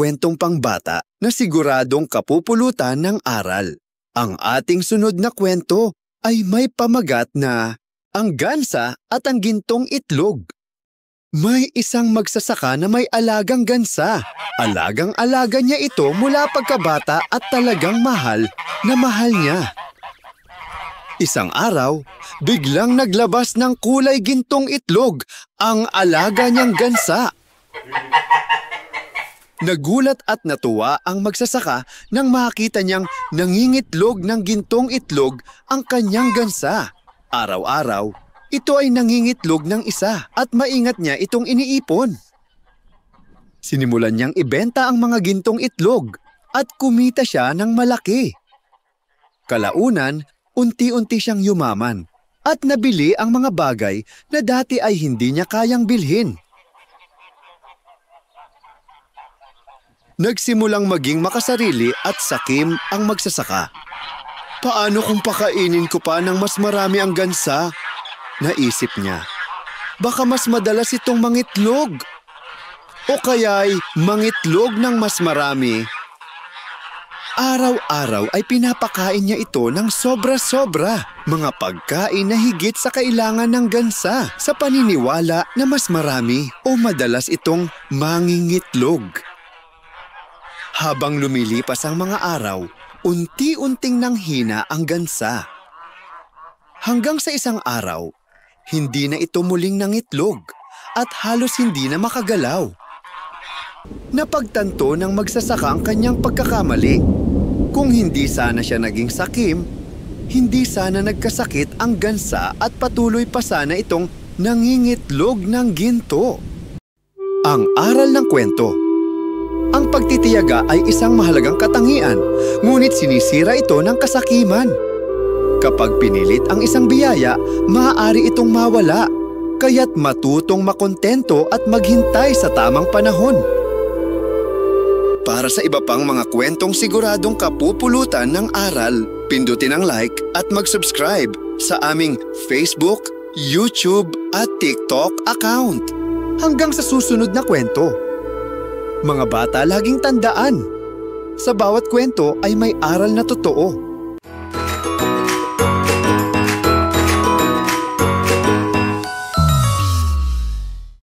kwentong pangbata na siguradong kapupulutan ng aral. Ang ating sunod na kwento ay may pamagat na Ang Gansa at ang Gintong Itlog. May isang magsasaka na may alagang gansa. Alagang-alaga niya ito mula pagkabata at talagang mahal na mahal niya. Isang araw, biglang naglabas ng kulay gintong itlog ang alaga niyang gansa. Nagulat at natuwa ang magsasaka nang makita niyang nangingitlog ng gintong itlog ang kanyang gansa. Araw-araw, ito ay nangingitlog ng isa at maingat niya itong iniipon. Sinimulan niyang ibenta ang mga gintong itlog at kumita siya ng malaki. Kalaunan, unti-unti siyang yumaman at nabili ang mga bagay na dati ay hindi niya kayang bilhin. Nagsimulang maging makasarili at sakim ang magsasaka. Paano kung pakainin ko pa ng mas marami ang gansa? Naisip niya. Baka mas madalas itong mangitlog. O kaya'y mangitlog ng mas marami. Araw-araw ay pinapakain niya ito ng sobra-sobra. Mga pagkain na higit sa kailangan ng gansa sa paniniwala na mas marami o madalas itong mangingitlog. Habang lumilipas ang mga araw, unti-unting nanghina ang gansa. Hanggang sa isang araw, hindi na ito muling nangitlog at halos hindi na makagalaw. Napagtanto ng magsasaka ang kanyang pagkakamali. Kung hindi sana siya naging sakim, hindi sana nagkasakit ang gansa at patuloy pa sana itong nangingitlog ng ginto. Ang aral ng kwento. Ang pagtitiyaga ay isang mahalagang katangian, ngunit sinisira ito ng kasakiman. Kapag pinilit ang isang biyaya, maaari itong mawala, kaya't matutong makontento at maghintay sa tamang panahon. Para sa iba pang mga kwentong siguradong kapupulutan ng aral, pindutin ang like at mag-subscribe sa aming Facebook, YouTube at TikTok account. Hanggang sa susunod na kwento. Mga bata, laging tandaan, sa bawat kwento ay may aral na totoo.